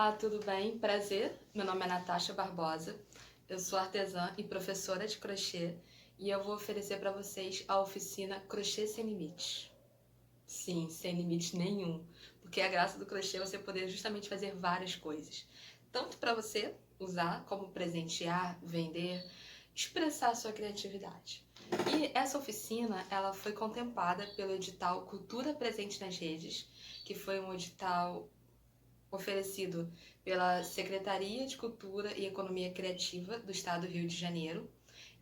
Olá, tudo bem? Prazer, meu nome é Natasha Barbosa, eu sou artesã e professora de crochê e eu vou oferecer para vocês a oficina Crochê Sem Limites. Sim, sem limite nenhum, porque a graça do crochê é você poder justamente fazer várias coisas, tanto para você usar como presentear, vender, expressar a sua criatividade. E essa oficina, ela foi contemplada pelo edital Cultura Presente nas Redes, que foi um edital oferecido pela Secretaria de Cultura e Economia Criativa do Estado do Rio de Janeiro.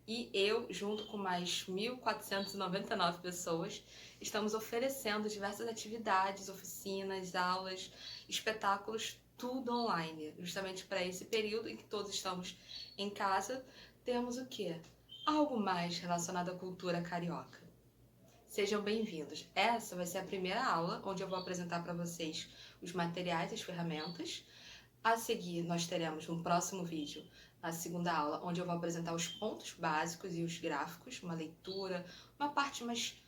E eu, junto com mais 1.499 pessoas, estamos oferecendo diversas atividades, oficinas, aulas, espetáculos, tudo online. Justamente para esse período em que todos estamos em casa, temos o quê? Algo mais relacionado à cultura carioca. Sejam bem-vindos. Essa vai ser a primeira aula, onde eu vou apresentar para vocês os materiais e as ferramentas. A seguir, nós teremos um próximo vídeo, a segunda aula, onde eu vou apresentar os pontos básicos e os gráficos, uma leitura, uma parte mais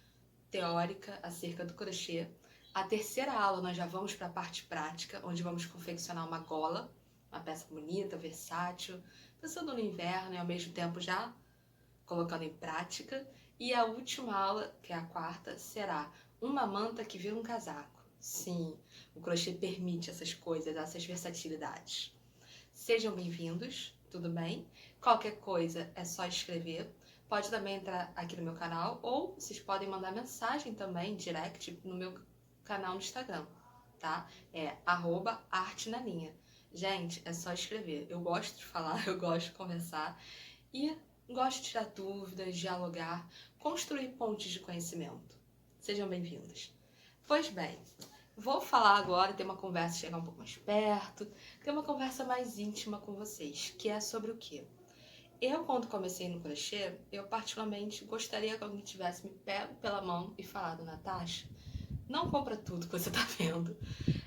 teórica acerca do crochê. A terceira aula, nós já vamos para a parte prática, onde vamos confeccionar uma gola, uma peça bonita, versátil, pensando no inverno e ao mesmo tempo já colocando em prática. E a última aula, que é a quarta, será uma manta que vira um casaco. Sim, o crochê permite essas coisas, essas versatilidades. Sejam bem-vindos, tudo bem? Qualquer coisa é só escrever. Pode também entrar aqui no meu canal ou vocês podem mandar mensagem também, direct, no meu canal no Instagram, tá? É @artenalinha. Gente, é só escrever. Eu gosto de falar, eu gosto de conversar e gosto de tirar dúvidas, dialogar, construir pontes de conhecimento. Sejam bem-vindos. Pois bem, vou falar agora, ter uma conversa, chegar um pouco mais perto, ter uma conversa mais íntima com vocês, que é sobre o quê? Eu, quando comecei no crochê, eu particularmente gostaria que alguém tivesse me pego pela mão e falado: Natasha, não compra tudo que você tá vendo.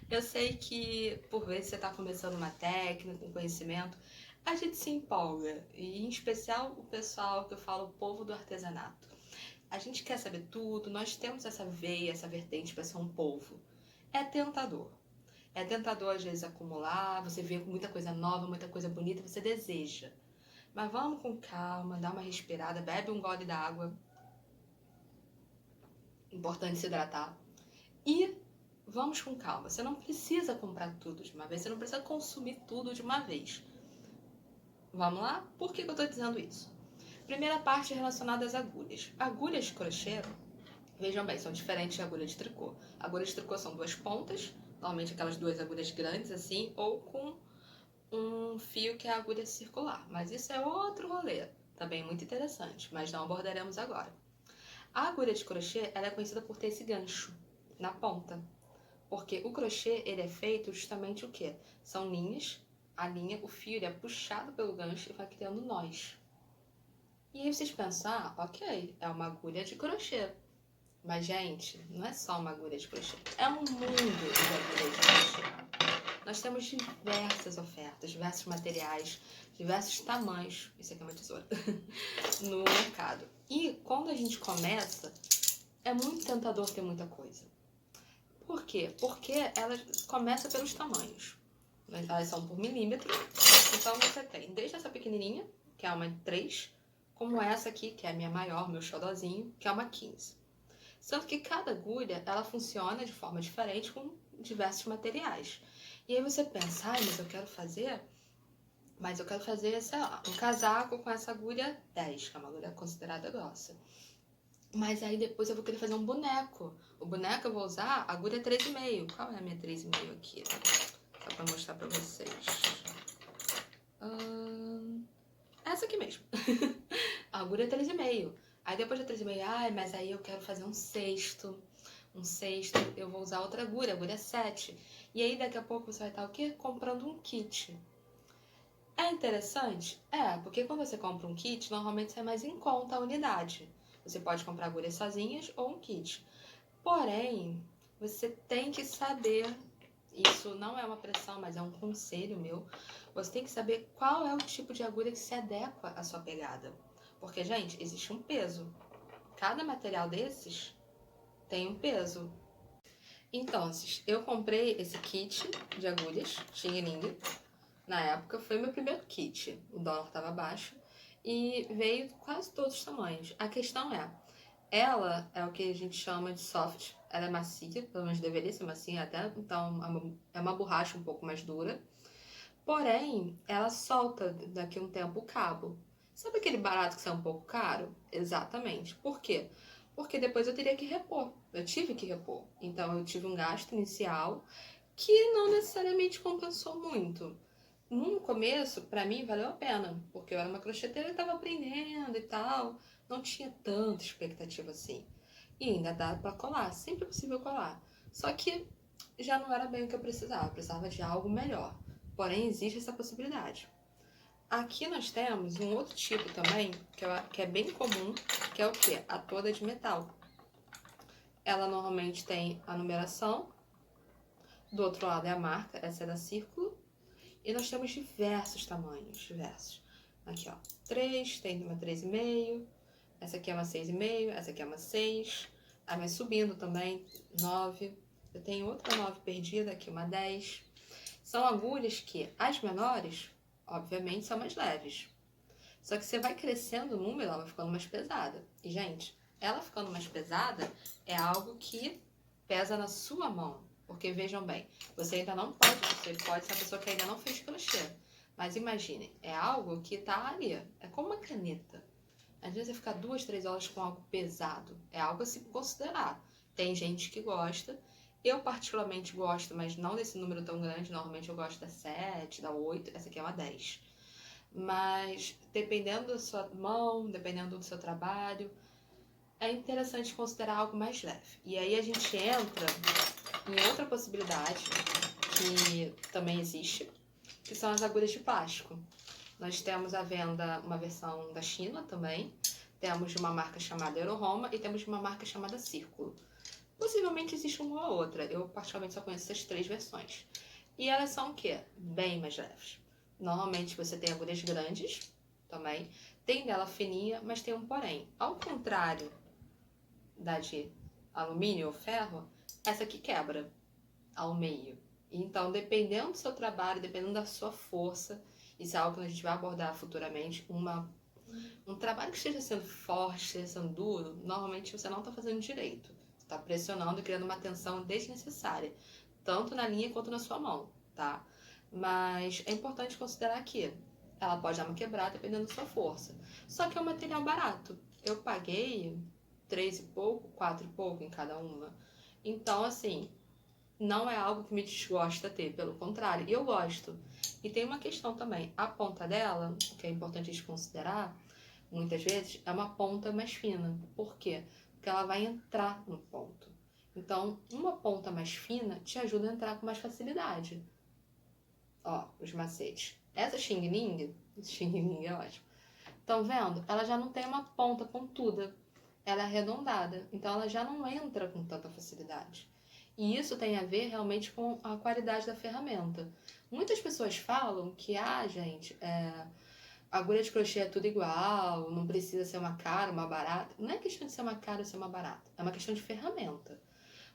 Eu sei que, por vezes, você tá começando uma técnica, um conhecimento, a gente se empolga, e em especial o pessoal que eu falo, o povo do artesanato. A gente quer saber tudo, nós temos essa veia, essa vertente para ser um povo. É tentador. É tentador, às vezes, acumular, você vê muita coisa nova, muita coisa bonita, você deseja. Mas vamos com calma, dá uma respirada, bebe um gole d'água. Importante se hidratar. E vamos com calma. Você não precisa comprar tudo de uma vez, você não precisa consumir tudo de uma vez. Vamos lá? Por que eu estou dizendo isso? Primeira parte relacionada às agulhas. Agulhas de crochê, vejam bem, são diferentes de agulha de tricô. Agulhas de tricô são duas pontas, normalmente aquelas duas agulhas grandes assim, ou com um fio que é a agulha circular. Mas isso é outro rolê, também muito interessante, mas não abordaremos agora. A agulha de crochê, ela é conhecida por ter esse gancho na ponta, porque o crochê, ele é feito justamente o quê? São linhas, a linha, o fio, ele é puxado pelo gancho e vai criando nós. E aí vocês pensam, ok, é uma agulha de crochê. Mas, gente, não é só uma agulha de crochê, é um mundo de agulhas de crochê. Nós temos diversas ofertas, diversos materiais, diversos tamanhos, isso aqui é uma tesoura, no mercado. E quando a gente começa, é muito tentador ter muita coisa. Por quê? Porque ela começa pelos tamanhos. Elas são por milímetro, então você tem desde essa pequenininha, que é uma 3, como essa aqui, que é a minha maior, meu xodozinho, que é uma 15. Sendo que cada agulha, ela funciona de forma diferente com diversos materiais. E aí você pensa, mas eu quero fazer, sei lá, um casaco com essa agulha 10, que é uma agulha considerada grossa. Mas aí depois eu vou querer fazer um boneco. O boneco eu vou usar a agulha 3,5. Qual é a minha 3,5 aqui? Só pra mostrar pra vocês. Essa aqui mesmo. A agulha 3,5. Aí depois da 3,5, mas aí eu quero fazer um cesto. Um cesto, eu vou usar outra agulha 7. E aí daqui a pouco você vai estar o quê? Comprando um kit. É interessante? É, porque quando você compra um kit, normalmente sai mais em conta a unidade. Você pode comprar agulhas sozinhas ou um kit. Porém, você tem que saber, isso não é uma pressão, mas é um conselho meu, você tem que saber qual é o tipo de agulha que se adequa à sua pegada. Porque, gente, existe um peso. Cada material desses tem um peso. Então, eu comprei esse kit de agulhas, Xing Ling. Na época, foi meu primeiro kit. O dólar estava baixo e veio quase todos os tamanhos. A questão ela é o que a gente chama de soft. Ela é macia, pelo menos deveria ser macia até, então é uma borracha um pouco mais dura. Porém, ela solta daqui a um tempo o cabo. Sabe aquele barato que sai um pouco caro? Exatamente. Por quê? Porque depois eu teria que repor. Eu tive que repor. Então eu tive um gasto inicial que não necessariamente compensou muito. No começo, pra mim, valeu a pena, porque eu era uma crocheteira e estava aprendendo e tal, não tinha tanta expectativa assim. E ainda dá pra colar, sempre é possível colar. Só que já não era bem o que eu precisava de algo melhor. Porém, existe essa possibilidade. Aqui nós temos um outro tipo também, que é bem comum, que é o quê? A toda de metal. Ela normalmente tem a numeração, do outro lado é a marca, essa é da Círculo, e nós temos diversos tamanhos, diversos. Aqui, ó, 3, tem uma 3,5, essa aqui é uma 6,5, essa aqui é uma 6, aí vai subindo também, 9, eu tenho outra 9 perdida, aqui uma 10. São agulhas que, as menores, obviamente, são mais leves. Só que você vai crescendo o número, ela vai ficando mais pesada. E, gente, ela ficando mais pesada é algo que pesa na sua mão. Porque, vejam bem, você ainda não pode, você pode ser a pessoa que ainda não fez crochê. Mas imagine, é algo que tá ali, é como uma caneta. Às vezes você fica 2, 3 horas com algo pesado. É algo a se considerar. Tem gente que gosta. Eu particularmente gosto, mas não desse número tão grande. Normalmente eu gosto da 7, da 8. Essa aqui é uma 10. Mas dependendo da sua mão, dependendo do seu trabalho, é interessante considerar algo mais leve. E aí a gente entra em outra possibilidade que também existe, que são as agulhas de plástico. Nós temos à venda uma versão da China também, temos de uma marca chamada Euroroma e temos de uma marca chamada Círculo. Possivelmente existe uma ou outra, eu particularmente só conheço essas 3 versões. E elas são o quê? Bem mais leves. Normalmente você tem agulhas grandes também, tem dela fininha, mas tem um porém. Ao contrário da de alumínio ou ferro, essa aqui quebra ao meio. Então, dependendo do seu trabalho, dependendo da sua força, isso é algo que a gente vai abordar futuramente, um trabalho que esteja sendo forte, esteja sendo duro, normalmente você não está fazendo direito. Você está pressionando e criando uma tensão desnecessária, tanto na linha quanto na sua mão, tá? Mas é importante considerar que ela pode dar uma quebrada dependendo da sua força. Só que é um material barato. Eu paguei 3 e pouco, 4 e pouco em cada uma. Então, assim, não é algo que me desgosta ter, pelo contrário, eu gosto. E tem uma questão também, a ponta dela, que é importante a gente considerar, muitas vezes, é uma ponta mais fina. Por quê? Porque ela vai entrar no ponto. Então, uma ponta mais fina te ajuda a entrar com mais facilidade. Ó, os macetes. Essa Xing Ling é ótimo. Estão vendo? Ela já não tem uma ponta pontuda. Ela é arredondada. Então, ela já não entra com tanta facilidade. E isso tem a ver realmente com a qualidade da ferramenta. Muitas pessoas falam que, gente, agulha de crochê é tudo igual, não precisa ser uma cara, uma barata. Não é questão de ser uma cara ou ser uma barata, é uma questão de ferramenta.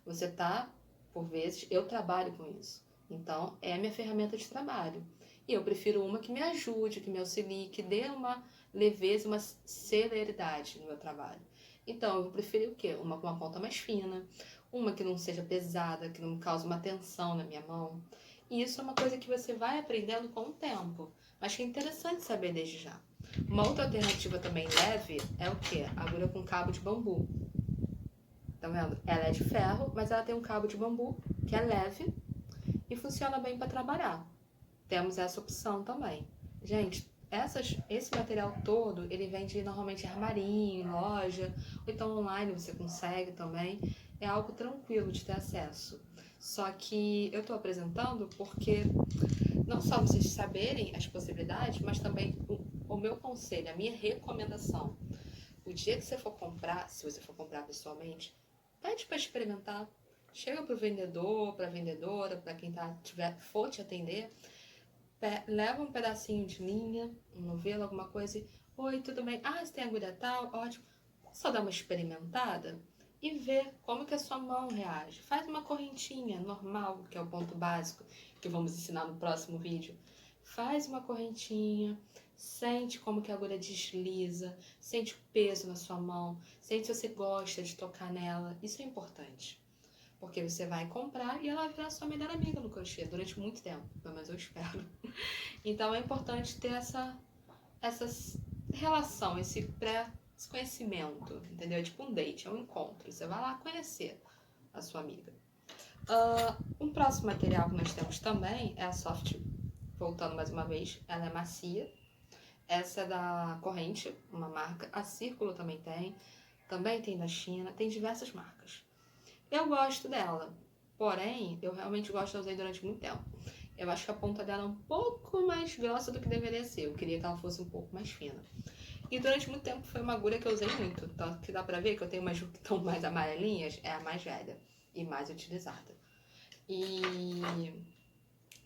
Você tá, por vezes, eu trabalho com isso. Então, é a minha ferramenta de trabalho. E eu prefiro uma que me ajude, que me auxilie, que dê uma leveza, uma celeridade no meu trabalho. Então, eu vou preferir o quê? Uma com uma ponta mais fina, uma que não seja pesada, que não cause uma tensão na minha mão. E isso é uma coisa que você vai aprendendo com o tempo, mas que é interessante saber desde já. Uma outra alternativa também leve é o quê? Agulha com cabo de bambu. Tá vendo? Ela é de ferro, mas ela tem um cabo de bambu que é leve e funciona bem para trabalhar. Temos essa opção também. Gente, esse material todo, ele vende normalmente em armarinho, em loja, ou então online você consegue também. É algo tranquilo de ter acesso. Só que eu estou apresentando porque não só vocês saberem as possibilidades, mas também o meu conselho, a minha recomendação. O dia que você for comprar, se você for comprar pessoalmente, pede para experimentar. Chega pro vendedor, pra vendedora, para quem for te atender, leva um pedacinho de linha, um novelo, alguma coisa e, oi, tudo bem? Ah, você tem agulha tal? Ótimo. Só dá uma experimentada e vê como que a sua mão reage. Faz uma correntinha normal, que é o ponto básico, que vamos ensinar no próximo vídeo. Faz uma correntinha, sente como que a agulha desliza, sente o peso na sua mão, sente se você gosta de tocar nela. Isso é importante, porque você vai comprar e ela vai virar sua melhor amiga no crochê durante muito tempo, pelo menos eu espero. Então é importante ter essa relação, esse conhecimento, entendeu? É tipo um date, é um encontro. Você vai lá conhecer a sua amiga. Um próximo material que nós temos também é a Soft. Voltando mais uma vez, ela é macia. Essa é da Corrente, uma marca. A Círculo também tem da China, tem diversas marcas. Eu gosto dela, porém, eu realmente gosto de usar durante muito tempo. Eu acho que a ponta dela é um pouco mais grossa do que deveria ser. Eu queria que ela fosse um pouco mais fina. E durante muito tempo foi uma agulha que eu usei muito. Tanto que dá pra ver que eu tenho umas que estão mais amarelinhas, é a mais velha e mais utilizada.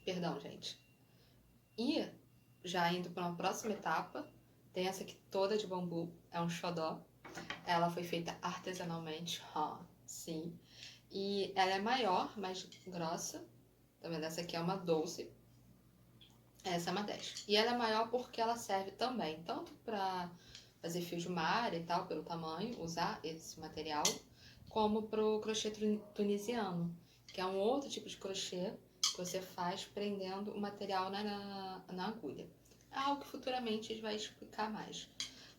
Perdão, gente. E já indo para uma próxima etapa, tem essa aqui toda de bambu, é um xodó. Ela foi feita artesanalmente, sim. E ela é maior, mais grossa. Tá vendo? Essa aqui é uma 12. Essa é uma 10. E ela é maior porque ela serve também, tanto para fazer fio de malha e tal, pelo tamanho, usar esse material, como pro crochê tunisiano, que é um outro tipo de crochê que você faz prendendo o material na agulha. É algo que futuramente a gente vai explicar mais.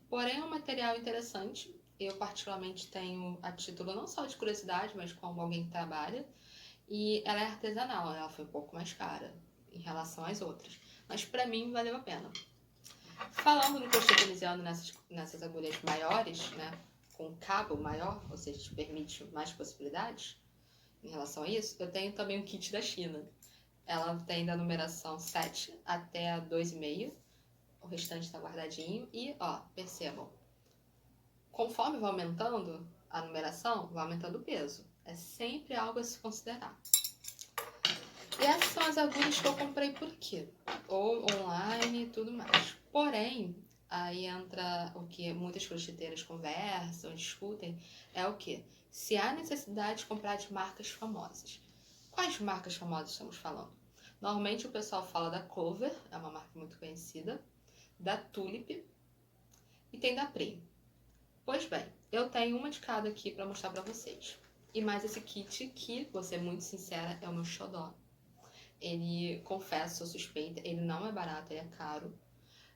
Porém, é um material interessante. Eu, particularmente, tenho a título não só de curiosidade, mas como alguém que trabalha. E ela é artesanal, ela foi um pouco mais cara em relação às outras. Mas pra mim, valeu a pena. Falando no crochê tunisiano nessas agulhas maiores, né? Com cabo maior, ou seja, te permite mais possibilidades em relação a isso, eu tenho também um kit da China. Ela tem da numeração 7 até a 2,5. O restante está guardadinho. E, percebam, conforme vai aumentando a numeração, vai aumentando o peso. É sempre algo a se considerar. E essas são as agulhas que eu comprei por aqui, ou online e tudo mais. Porém, aí entra o que muitas crocheteiras conversam, discutem, é o que? Se há necessidade de comprar de marcas famosas. Quais marcas famosas estamos falando? Normalmente o pessoal fala da Clover, é uma marca muito conhecida, da Tulip e tem da Prim. Pois bem, eu tenho uma de cada aqui para mostrar para vocês. E mais esse kit que, vou ser muito sincera, é o meu xodó. Ele, confesso, sou suspeita, ele não é barato, ele é caro.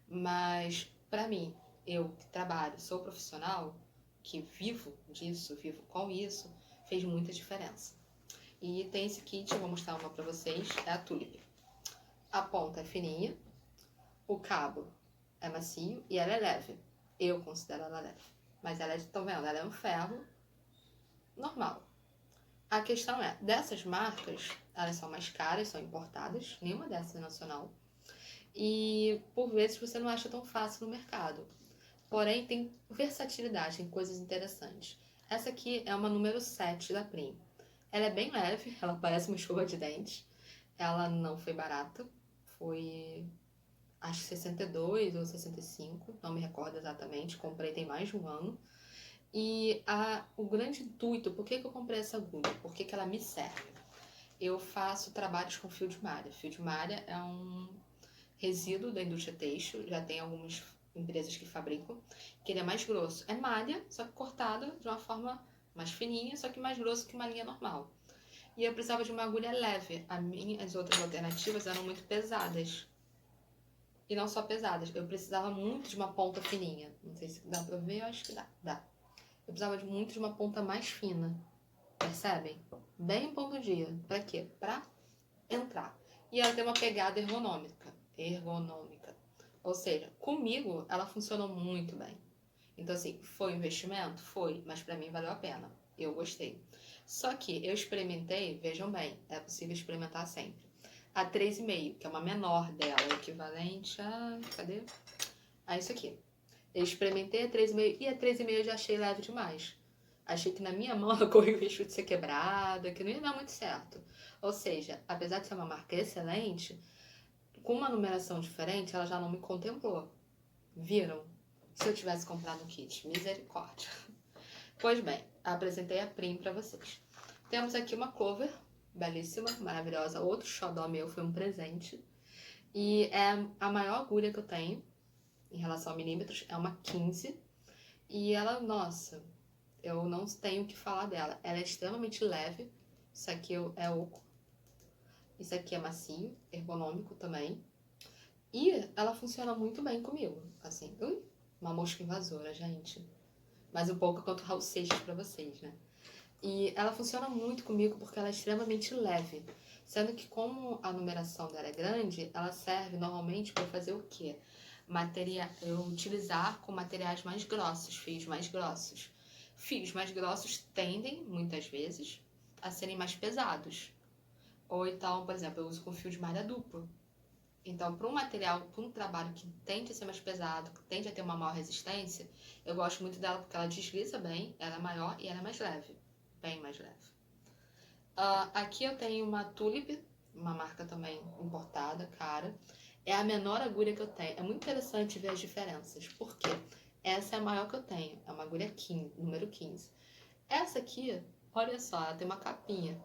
Mas, pra mim, eu que trabalho, sou profissional, que vivo disso, vivo com isso, fez muita diferença. E tem esse kit, eu vou mostrar uma pra vocês, é a Tulip. A ponta é fininha, o cabo é macio e ela é leve. Eu considero ela leve. Mas ela estão vendo, ela é um ferro normal. A questão é, dessas marcas, elas são mais caras, são importadas, nenhuma dessas é nacional. E, por vezes, você não acha tão fácil no mercado. Porém, tem versatilidade, tem coisas interessantes. Essa aqui é uma número 7 da Prim. Ela é bem leve, ela parece uma escova de dente. Ela não foi barata, foi acho que 62 ou 65, não me recordo exatamente, comprei tem mais de um ano. E o grande intuito, por que eu comprei essa agulha? Por que ela me serve? Eu faço trabalhos com fio de malha. Fio de malha é um resíduo da indústria têxtil, já tem algumas empresas que fabricam, que ele é mais grosso. É malha, só que cortada de uma forma mais fininha, só que mais grosso que uma linha normal. E eu precisava de uma agulha leve. As outras alternativas eram muito pesadas. E não só pesadas, eu precisava muito de uma ponta fininha. Não sei se dá pra ver, eu acho que dá. Eu precisava muito de uma ponta mais fina. Percebem? Bem ponto dia. Pra quê? Pra entrar. E ela tem uma pegada ergonômica. Ou seja, comigo ela funcionou muito bem. Então, assim, foi um investimento? Foi, mas pra mim valeu a pena. Eu gostei. Só que eu experimentei, vejam bem, é possível experimentar sempre. A 3,5, que é uma menor dela, equivalente a... cadê? A isso aqui. Eu experimentei a 3,5 e a 3,5 eu já achei leve demais. Achei que na minha mão ela corria o risco de ser quebrada, que não ia dar muito certo. Ou seja, apesar de ser uma marca excelente, com uma numeração diferente, ela já não me contemplou. Viram? Se eu tivesse comprado um kit, misericórdia. Pois bem, apresentei a Prim para vocês. Temos aqui uma cover, belíssima, maravilhosa. Outro xodó meu, foi um presente. E é a maior agulha que eu tenho, em relação a milímetros, é uma 15. E ela, nossa, eu não tenho o que falar dela. Ela é extremamente leve. Isso aqui é oco. Isso aqui é macio, ergonômico também. E ela funciona muito bem comigo. Assim, uma mosca invasora, gente. Mais um pouco quanto Raul Seixas pra vocês, né? E ela funciona muito comigo porque ela é extremamente leve. Sendo que como a numeração dela é grande, ela serve normalmente para fazer o quê? Eu utilizar com materiais mais grossos, fios mais grossos. Fios mais grossos tendem, muitas vezes, a serem mais pesados. Ou então, por exemplo, eu uso com fio de malha dupla. Então, para um material, para um trabalho que tende a ser mais pesado, que tende a ter uma maior resistência, eu gosto muito dela porque ela desliza bem, ela é maior e ela é mais leve. Bem mais leve. Aqui eu tenho uma Tulip, uma marca também importada, cara. É a menor agulha que eu tenho. É muito interessante ver as diferenças. Por quê? Essa é a maior que eu tenho. É uma agulha 15, número 15. Essa aqui, olha só, ela tem uma capinha.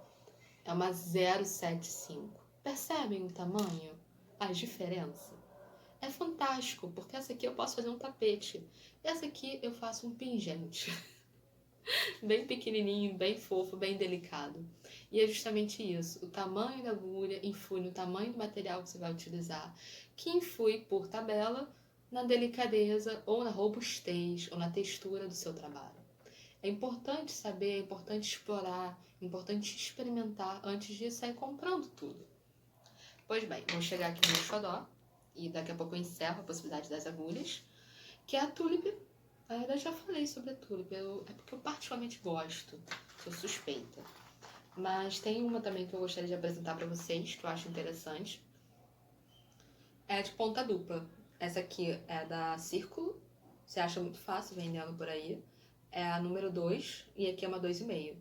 É uma 075. Percebem o tamanho? A diferença? É fantástico, porque essa aqui eu posso fazer um tapete. Essa aqui eu faço um pingente. Bem pequenininho, bem fofo, bem delicado. E é justamente isso. O tamanho da agulha influi no tamanho do material que você vai utilizar, que influi, por tabela, na delicadeza ou na robustez ou na textura do seu trabalho. É importante saber, é importante explorar, é importante experimentar antes de sair comprando tudo. Pois bem, vou chegar aqui no meu xodó e daqui a pouco eu encerro a possibilidade das agulhas, que é a Tulip. Eu já falei sobre a Tulip, é porque eu particularmente gosto, sou suspeita. Mas tem uma também que eu gostaria de apresentar para vocês, que eu acho interessante. É de ponta dupla. Essa aqui é da Círculo, você acha muito fácil vendendo por aí. É a número 2 e aqui é uma 2,5.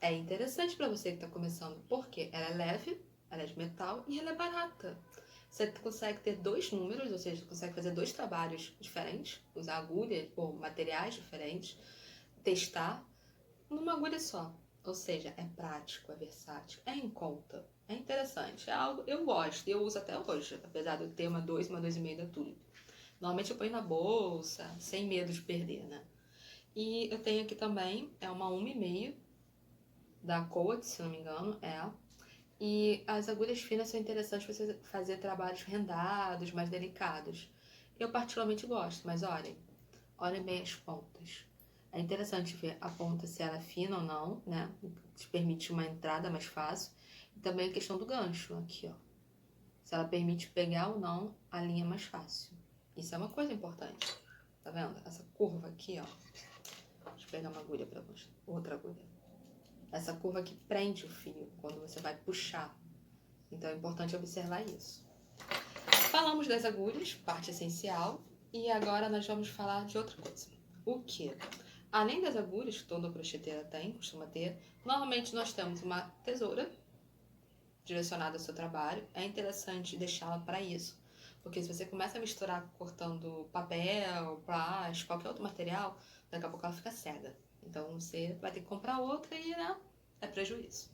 É interessante para você que está começando, porque ela é leve, ela é de metal e ela é barata. Você consegue ter dois números, ou seja, consegue fazer dois trabalhos diferentes, usar agulha ou materiais diferentes, testar numa agulha só. Ou seja, é prático, é versátil, é em conta, é interessante, é algo eu gosto e eu uso até hoje, apesar de eu ter uma 2, uma 2,5 da Tulip. Normalmente eu ponho na bolsa, sem medo de perder, né? E eu tenho aqui também, é uma 1,5 da Coat, se não me engano, é. E as agulhas finas são interessantes para você fazer trabalhos rendados, mais delicados. Eu particularmente gosto, mas olhem bem as pontas. É interessante ver a ponta se ela é fina ou não, né? Te permite uma entrada mais fácil. E também a questão do gancho, aqui, ó. Se ela permite pegar ou não a linha mais fácil. Isso é uma coisa importante. Tá vendo? Essa curva aqui, ó. Deixa eu pegar uma agulha pra mostrar. Outra agulha. Essa curva que prende o fio quando você vai puxar. Então é importante observar isso. Falamos das agulhas, parte essencial, e agora nós vamos falar de outra coisa. O que? Além das agulhas, que toda crocheteira tem, costuma ter, normalmente nós temos uma tesoura direcionada ao seu trabalho. É interessante deixá-la para isso, porque se você começa a misturar cortando papel, plástico, qualquer outro material, daqui a pouco ela fica cega. Então você vai ter que comprar outra e, né, é prejuízo.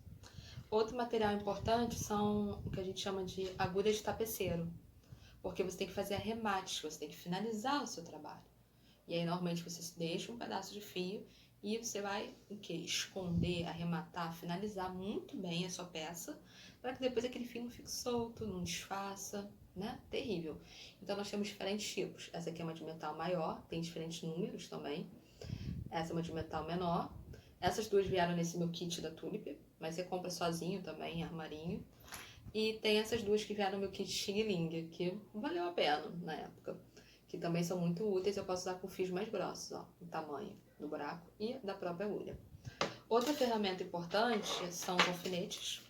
Outro material importante são o que a gente chama de agulhas de tapeceiro, porque você tem que fazer arremates, você tem que finalizar o seu trabalho. E aí, normalmente, você deixa um pedaço de fio e você vai o quê? Esconder, arrematar, finalizar muito bem a sua peça, para que depois aquele fio não fique solto, não desfaça, né? Terrível. Então, nós temos diferentes tipos. Essa aqui é uma de metal maior, tem diferentes números também. Essa é uma de metal menor. Essas duas vieram nesse meu kit da Tulip, mas você compra sozinho também, em armarinho. E tem essas duas que vieram no meu kit Xing Ling, que valeu a pena na época. Que também são muito úteis, eu posso usar com fios mais grossos, ó, o tamanho do buraco e da própria agulha. Outra ferramenta importante são os alfinetes.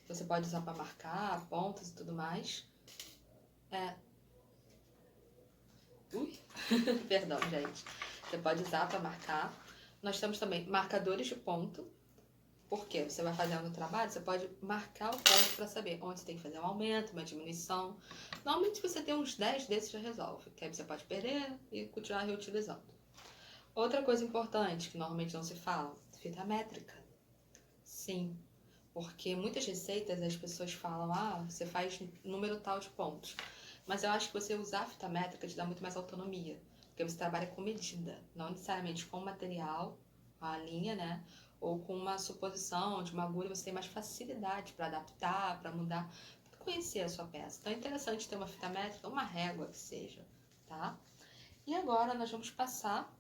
Você pode usar para marcar pontas e tudo mais. Ui, perdão, gente. Você pode usar para marcar. Nós temos também marcadores de ponto. Porque você vai fazendo o trabalho, você pode marcar o ponto para saber onde você tem que fazer um aumento, uma diminuição. Normalmente, se você tem uns 10 desses, já resolve. Que aí você pode perder e continuar reutilizando. Outra coisa importante que normalmente não se fala, fita métrica. Sim, porque muitas receitas as pessoas falam, você faz número tal de pontos. Mas eu acho que você usar a fita métrica te dá muito mais autonomia, porque você trabalha com medida, não necessariamente com material, a linha, né? Ou com uma suposição de uma agulha, você tem mais facilidade para adaptar, para mudar, para conhecer a sua peça. Então é interessante ter uma fita métrica, uma régua que seja, tá? E agora nós vamos passar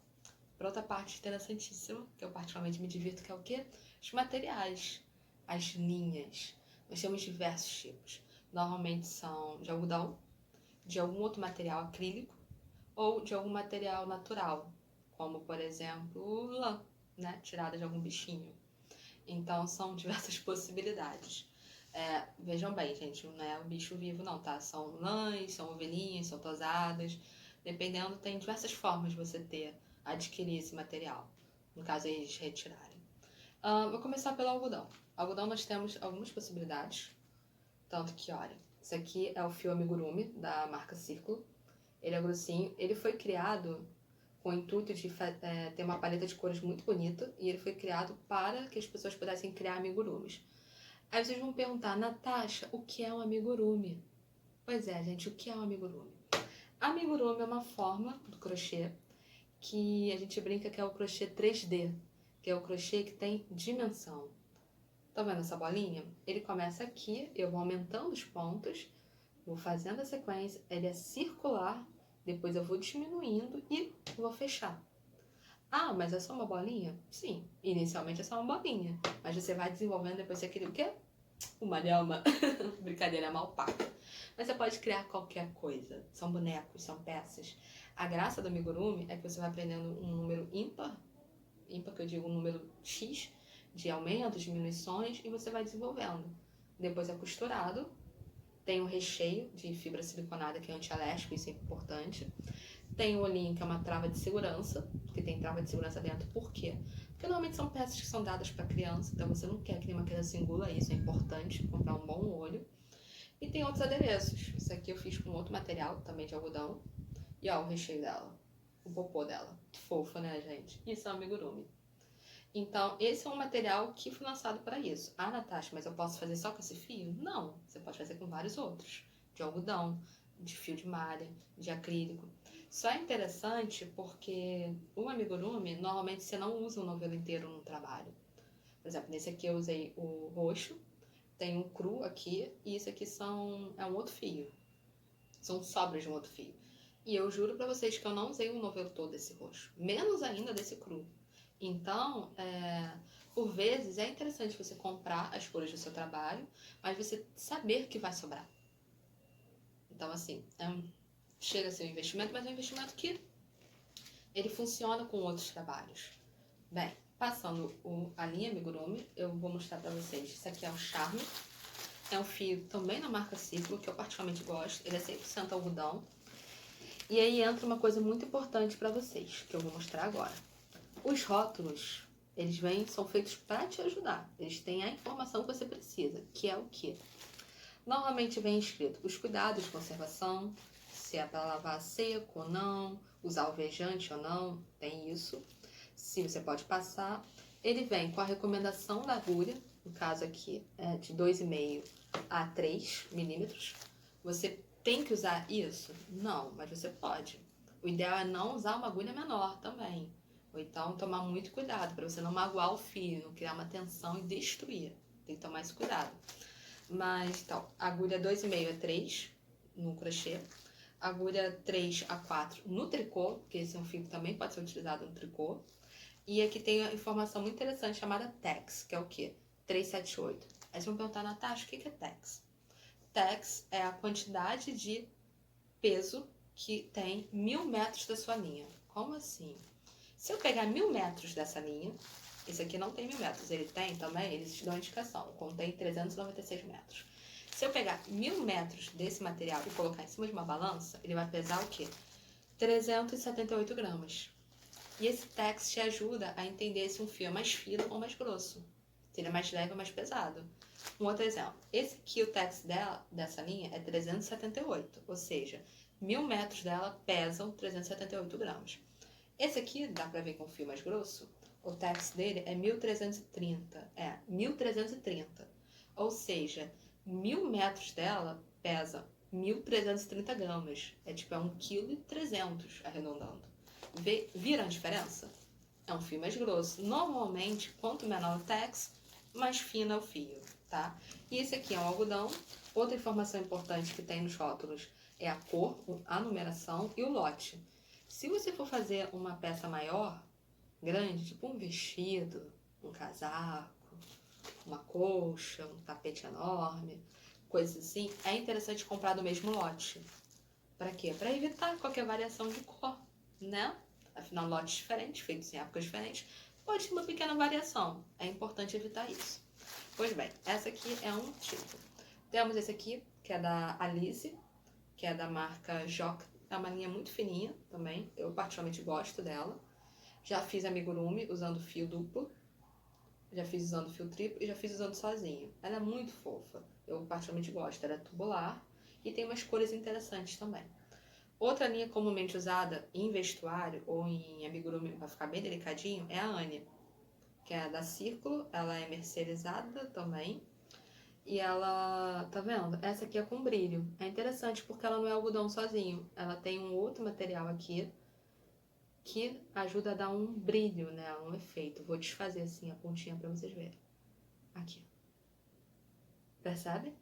para outra parte interessantíssima, que eu particularmente me divirto, que é o quê? Os materiais, as linhas. Nós temos diversos tipos. Normalmente são de algodão, de algum outro material acrílico ou de algum material natural, como por exemplo lã, né? Tirada de algum bichinho. Então são diversas possibilidades. Vejam bem, gente, não é o bicho vivo não, tá? São lãs, são ovelhinhas, são tosadas. Dependendo, tem diversas formas de você adquirir esse material. No caso, eles retirarem. Vou começar pelo algodão. Algodão nós temos algumas possibilidades. Tanto que, olha, esse aqui é o fio amigurumi da marca Círculo. Ele é grossinho. Ele foi criado com o intuito de ter uma paleta de cores muito bonita. E ele foi criado para que as pessoas pudessem criar amigurumis. Aí vocês vão perguntar, Natasha, o que é um amigurumi? Pois é, gente, o que é um amigurumi? Amigurumi é uma forma do crochê que a gente brinca que é o crochê 3D, que é o crochê que tem dimensão. Tá vendo essa bolinha? Ele começa aqui, eu vou aumentando os pontos, vou fazendo a sequência, ele é circular, depois eu vou diminuindo e vou fechar. Mas é só uma bolinha? Sim, inicialmente é só uma bolinha, mas você vai desenvolvendo depois você cria o quê? Uma lhama. Brincadeira, mal paga. Mas você pode criar qualquer coisa. São bonecos, são peças. A graça do amigurumi é que você vai aprendendo um número ímpar que eu digo um número X, de aumentos, diminuições, e você vai desenvolvendo. Depois é costurado, tem um recheio de fibra siliconada que é antialérgico, isso é importante. Tem o olhinho, que é uma trava de segurança, que tem trava de segurança dentro. Por quê? Porque normalmente são peças que são dadas para criança, então você não quer que nenhuma criança engula isso, é importante comprar um bom olho. E tem outros adereços. Isso aqui eu fiz com outro material, também de algodão. E ó, o recheio dela, o popô dela. Fofa, né, gente? Isso é um amigurumi. Então, esse é um material que foi lançado para isso. Natasha, mas eu posso fazer só com esse fio? Não, você pode fazer com vários outros. De algodão, de fio de malha, de acrílico. Só é interessante porque o amigurumi, normalmente você não usa o novelo inteiro no trabalho. Por exemplo, nesse aqui eu usei o roxo, tem um cru aqui, e isso aqui é um outro fio. São sobras de um outro fio. E eu juro pra vocês que eu não usei o novelo todo desse roxo. Menos ainda desse cru. Então, por vezes, é interessante você comprar as cores do seu trabalho, mas você saber que vai sobrar. Então, assim, chega a ser um investimento, mas é um investimento que ele funciona com outros trabalhos. Bem, passando a linha amigurumi, eu vou mostrar pra vocês. Isso aqui é o Charme. É um fio também da marca Círculo, que eu particularmente gosto. Ele é 100% algodão. E aí entra uma coisa muito importante pra vocês, que eu vou mostrar agora. Os rótulos, eles são feitos para te ajudar. Eles têm a informação que você precisa, que é o quê? Normalmente vem escrito os cuidados de conservação, se é para lavar seco ou não, usar alvejante ou não, tem isso. Se você pode passar. Ele vem com a recomendação da agulha, no caso aqui é de 2,5 a 3 milímetros. Você tem que usar isso? Não, mas você pode. O ideal é não usar uma agulha menor também. Ou então tomar muito cuidado para você não magoar o fio, não criar uma tensão e destruir. Tem que tomar esse cuidado. Mas, então, agulha 2,5 a 3 no crochê. Agulha 3 a 4 no tricô, porque esse é um fio que também pode ser utilizado no tricô. E aqui tem uma informação muito interessante chamada TEX, que é o quê? 378. Aí vocês vão perguntar, Natasha, o que é TEX? TEX é a quantidade de peso que tem 1.000 metros da sua linha. Como assim? Se eu pegar 1.000 metros dessa linha, esse aqui não tem 1.000 metros, ele tem também, eles te dão a indicação, contém 396 metros. Se eu pegar 1.000 metros desse material e colocar em cima de uma balança, ele vai pesar o quê? 378 gramas. E esse TEX te ajuda a entender se um fio é mais fino ou mais grosso, se ele é mais leve ou mais pesado. Um outro exemplo, esse aqui, o TEX dessa linha é 378, ou seja, 1.000 metros dela pesam 378 gramas. Esse aqui, dá pra ver com um fio mais grosso, o tax dele é 1330. 1330. Ou seja, 1000 metros dela pesa 1330 gramas. É tipo, é 1,3 kg, arredondando. Viram a diferença? É um fio mais grosso. Normalmente, quanto menor o tax, mais fino é o fio, tá? E esse aqui é um algodão. Outra informação importante que tem nos rótulos é a cor, a numeração e o lote. Se você for fazer uma peça maior, grande, tipo um vestido, um casaco, uma colcha, um tapete enorme, coisas assim, é interessante comprar do mesmo lote. Para quê? Para evitar qualquer variação de cor, né? Afinal, lotes diferentes, feitos em épocas diferentes, pode ter uma pequena variação. É importante evitar isso. Pois bem, essa aqui é um tipo. Temos esse aqui, que é da Alice, que é da marca Joc. É uma linha muito fininha também. Eu particularmente gosto dela. Já fiz amigurumi usando fio duplo. Já fiz usando fio triplo e já fiz usando sozinho. Ela é muito fofa. Eu particularmente gosto. Ela é tubular e tem umas cores interessantes também. Outra linha comumente usada em vestuário ou em amigurumi para ficar bem delicadinho é a Anne, que é da Círculo. Ela é mercerizada também. E ela, tá vendo? Essa aqui é com brilho. É interessante porque ela não é algodão sozinho. Ela tem um outro material aqui que ajuda a dar um brilho, né? Um efeito. Vou desfazer assim a pontinha pra vocês verem. Aqui. Percebe?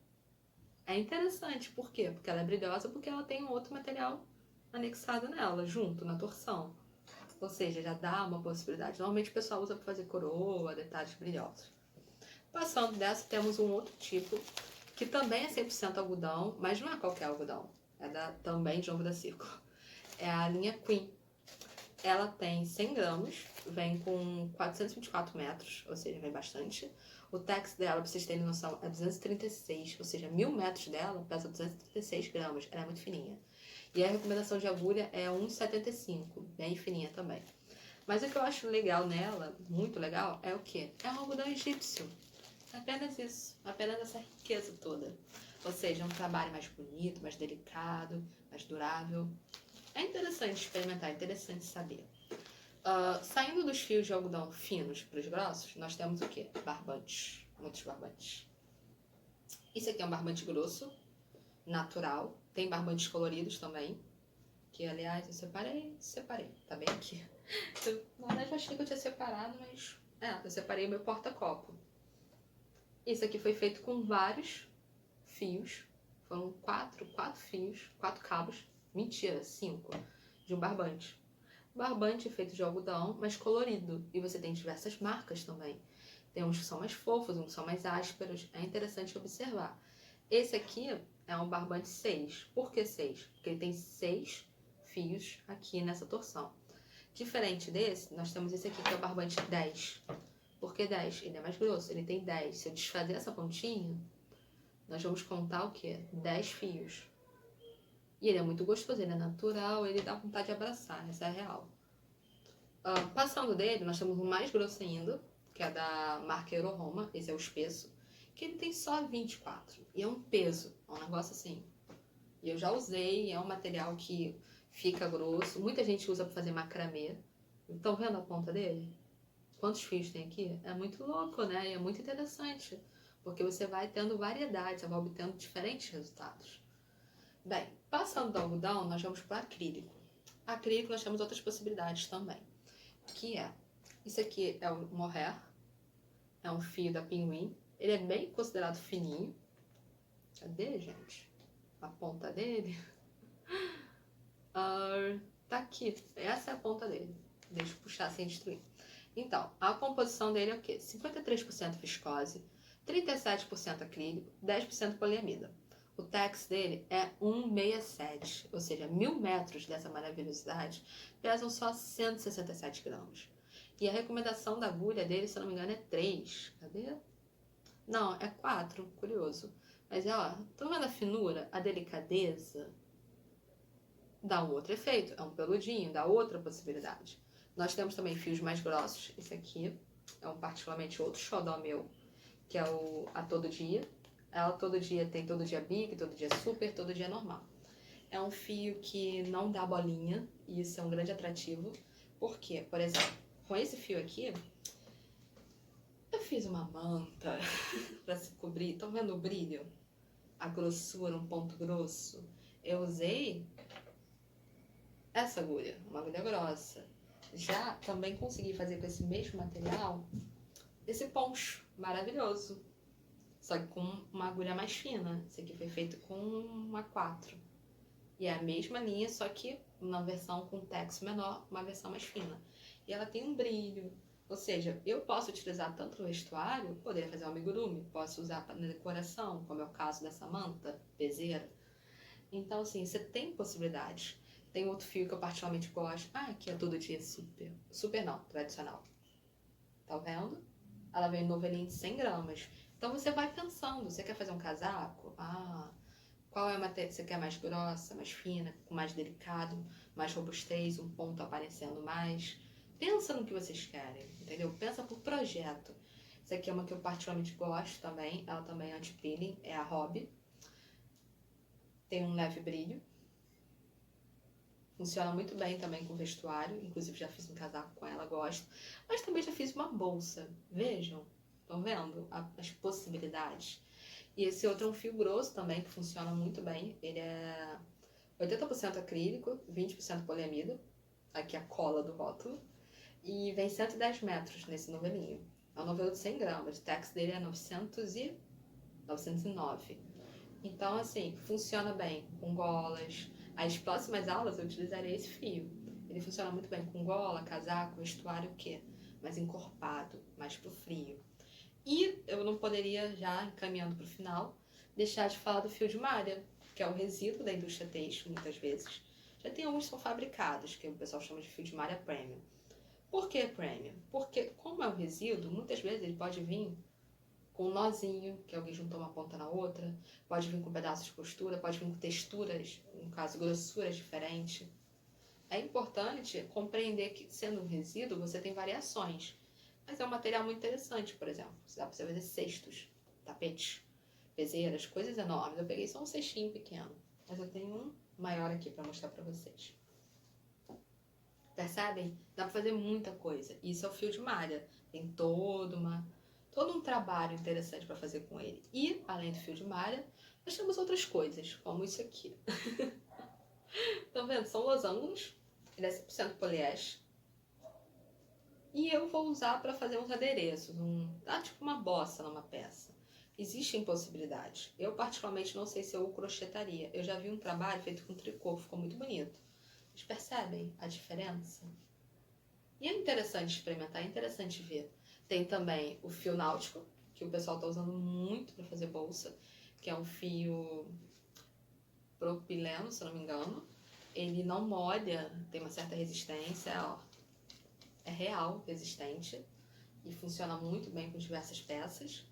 É interessante. Por quê? Porque ela é brilhosa, porque ela tem um outro material anexado nela, junto, na torção. Ou seja, já dá uma possibilidade. Normalmente o pessoal usa para fazer coroa, detalhes brilhosos. Passando dessa, temos um outro tipo, que também é 100% algodão, mas não é qualquer algodão. É também de novo da Círculo. É a linha Queen. Ela tem 100 gramas, vem com 424 metros, ou seja, vem bastante. O tax dela, pra vocês terem noção, é 236, ou seja, 1000 metros dela pesa 236 gramas. Ela é muito fininha. E a recomendação de agulha é 1,75, bem fininha também. Mas o que eu acho legal nela, muito legal, é o quê? É um algodão egípcio. Apenas isso, apenas essa riqueza toda. Ou seja, um trabalho mais bonito, mais delicado, mais durável. É interessante experimentar, é interessante saber. Saindo dos fios de algodão finos para os grossos, nós temos o quê? Barbantes, muitos barbantes. Isso aqui é um barbante grosso, natural. Tem barbantes coloridos também, que aliás eu separei, tá bem aqui. Na verdade eu achei que eu tinha separado, mas eu separei o meu porta-copo. Isso aqui foi feito com vários fios, foram quatro fios, 4 cabos, mentira, 5, de um barbante. Barbante feito de algodão, mas colorido, e você tem diversas marcas também. Tem uns que são mais fofos, uns que são mais ásperos, é interessante observar. Esse aqui é um barbante 6. Por que 6? Porque ele tem 6 fios aqui nessa torção. Diferente desse, nós temos esse aqui que é o barbante 10. Por que 10? Ele é mais grosso, ele tem 10. Se eu desfazer essa pontinha, nós vamos contar o quê? 10 fios. E ele é muito gostoso, ele é natural, ele dá vontade de abraçar, essa é a real. Passando dele, nós temos um mais grosso ainda, que é da marca Euroroma, esse é o espesso, que ele tem só 24. E é um peso, é um negócio assim. E eu já usei, é um material que fica grosso. Muita gente usa para fazer macramê. Estão vendo a ponta dele? Quantos fios tem aqui? É muito louco, né? E é muito interessante, porque você vai tendo variedade, você vai obtendo diferentes resultados. Bem, passando do algodão, nós vamos para o acrílico. Acrílico nós temos outras possibilidades também, que é, isso aqui é o mohair, é um fio da Pinguim. Ele é bem considerado fininho. Cadê, gente? A ponta dele? Tá aqui, essa é a ponta dele. Deixa eu puxar sem destruir. Então, a composição dele é o quê? 53% viscose, 37% acrílico, 10% poliamida. O tax dele é 167, ou seja, 1000 metros dessa maravilhosidade pesam só 167 gramas. E a recomendação da agulha dele, se eu não me engano, é 3. Cadê? Não, é 4, curioso. Mas tô vendo a finura, a delicadeza? Dá um outro efeito, é um peludinho, dá outra possibilidade. Nós temos também fios mais grossos, esse aqui é um particularmente outro xodó meu, que é o a Todo Dia. Ela todo dia tem todo dia big, todo dia super, todo dia normal. É um fio que não dá bolinha, e isso é um grande atrativo, Por quê? Por exemplo, com esse fio aqui, eu fiz uma manta pra se cobrir. Estão vendo o brilho? A grossura, um ponto grosso. Eu usei essa agulha, uma agulha grossa. Já também consegui fazer com esse mesmo material esse poncho maravilhoso. Só que com uma agulha mais fina. Esse aqui foi feito com uma 4. E é a mesma linha, só que uma versão com texto menor, uma versão mais fina. E ela tem um brilho. Ou seja, eu posso utilizar tanto no vestuário, poderia fazer um amigurumi, posso usar na decoração, como é o caso dessa manta, peseira. Então, assim, você tem possibilidades. Tem outro fio que eu particularmente gosto. Ah, que é todo dia super. Super não, tradicional. Tá vendo? Ela vem no novelinho de 100 gramas. Então você vai pensando, você quer fazer um casaco? Qual é a matéria? Você quer mais grossa, mais fina, com mais delicado, mais robustez, um ponto aparecendo mais? Pensa no que vocês querem, entendeu? Pensa por projeto. Essa aqui é uma que eu particularmente gosto também. Ela também é anti-peeling, é a Hobby. Tem um leve brilho. Funciona muito bem também com vestuário. Inclusive já fiz um casaco com ela, gosto. Mas também já fiz uma bolsa. Vejam, estão vendo as possibilidades? E esse outro é um fio grosso também, que funciona muito bem. Ele é 80% acrílico, 20% poliamida. Aqui a cola do rótulo. E vem 110 metros nesse novelinho. É um novelo de 100 gramas. O tax dele é 909. Então, assim, funciona bem com golas. As próximas aulas eu utilizarei esse fio. Ele funciona muito bem com gola, casaco, vestuário, o quê? Mais encorpado, mais pro frio. E eu não poderia, já encaminhando pro final, deixar de falar do fio de malha, que é o resíduo da indústria têxtil, muitas vezes. Já tem alguns que são fabricados, que o pessoal chama de fio de malha premium. Por que premium? Porque, como é um resíduo, muitas vezes ele pode vir com um nozinho, que alguém juntou uma ponta na outra, pode vir com pedaços de costura, pode vir com texturas, no caso, grossuras diferentes. É importante compreender que, sendo um resíduo, você tem variações. Mas é um material muito interessante, por exemplo. Dá pra você fazer cestos, tapetes, peseiras, coisas enormes. Eu peguei só um cestinho pequeno, mas eu tenho um maior aqui pra mostrar pra vocês. Percebem? Dá pra fazer muita coisa. Isso é o fio de malha. Tem todo um trabalho interessante pra fazer com ele. E, além do fio de malha, nós temos outras coisas, como isso aqui. Estão vendo? São losangos. Ele é 100% poliéster. E eu vou usar para fazer uns adereços, tipo uma bossa numa peça. Existem possibilidades. Eu particularmente não sei se eu o crochetaria. Eu já vi um trabalho feito com tricô, ficou muito bonito. Vocês percebem a diferença? E é interessante experimentar, é interessante ver. Tem também o fio náutico, que o pessoal está usando muito para fazer bolsa, que é um fio propileno, se não me engano. Ele não molha, tem uma certa resistência, ó. É real, resistente e funciona muito bem com diversas peças.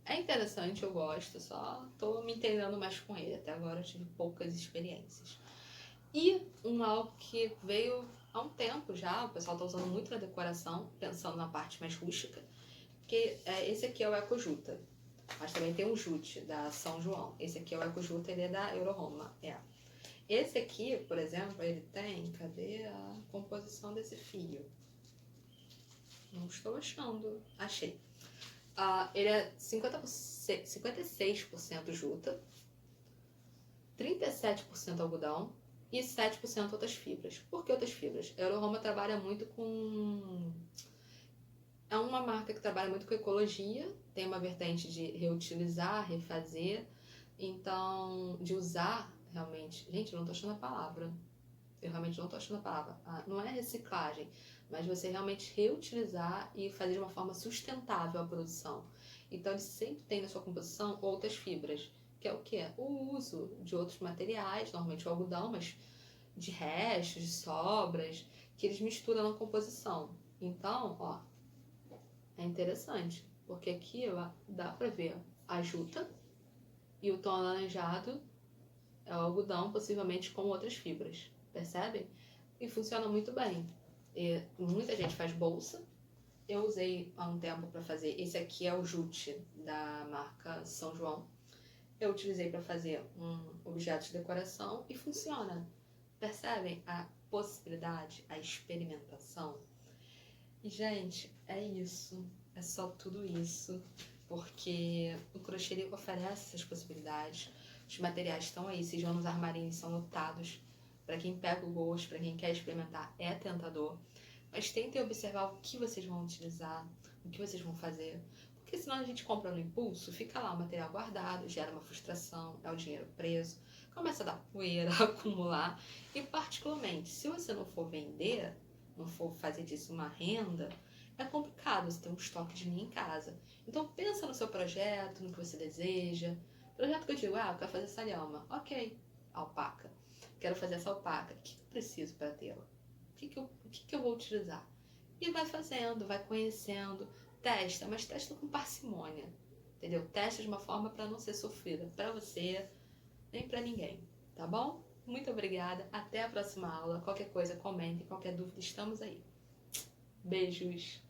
É interessante, eu gosto, só tô me entendendo mais com ele. Até agora eu tive poucas experiências. E algo que veio há um tempo já, o pessoal tá usando muito na decoração, pensando na parte mais rústica, que esse aqui é o Ecojuta. Mas também tem um Jute, da São João. Esse aqui é o Ecojuta, ele é da Euroroma. Esse aqui, por exemplo, ele tem... Cadê a composição desse fio? Não estou achando. Achei. Ele é 56% juta, 37% algodão e 7% outras fibras. Por que outras fibras? A Euroroma trabalha muito com... É uma marca que trabalha muito com ecologia, tem uma vertente de reutilizar, refazer, então, de usar realmente... Gente, eu não tô achando a palavra. Eu realmente não tô achando a palavra. Não é reciclagem, mas você realmente reutilizar e fazer de uma forma sustentável a produção. Então, ele sempre tem na sua composição outras fibras, que é o quê? O uso de outros materiais, normalmente o algodão, mas de restos, de sobras, que eles misturam na composição. Então, ó, é interessante, porque aqui ó, dá pra ver a juta e o tom alaranjado é o algodão, possivelmente com outras fibras. Percebem? E funciona muito bem. E muita gente faz bolsa. Eu usei há um tempo para fazer. Esse aqui é o jute da marca São João. Eu utilizei para fazer um objeto de decoração e funciona. Percebem a possibilidade, a experimentação. E, gente, é isso. É só tudo isso. Porque o crochê ele oferece essas possibilidades. Os materiais estão aí, sejam nos armarinhos, são lotados. Para quem pega o gosto, para quem quer experimentar, é tentador. Mas tentem observar o que vocês vão utilizar, o que vocês vão fazer. Porque senão a gente compra no impulso, fica lá o material guardado, gera uma frustração, é o dinheiro preso, começa a dar poeira, a acumular. E particularmente, se você não for vender, não for fazer disso uma renda, é complicado você ter um estoque de linha em casa. Então pensa no seu projeto, no que você deseja. Projeto que eu digo, eu quero fazer essa lhama. Ok, alpaca. Quero fazer essa alpaca. O que eu preciso para tê-la? O que eu vou utilizar? E vai fazendo, vai conhecendo, testa, mas testa com parcimônia. Entendeu? Testa de uma forma para não ser sofrida para você, nem para ninguém. Tá bom? Muito obrigada. Até a próxima aula. Qualquer coisa, comente. Qualquer dúvida, estamos aí. Beijos.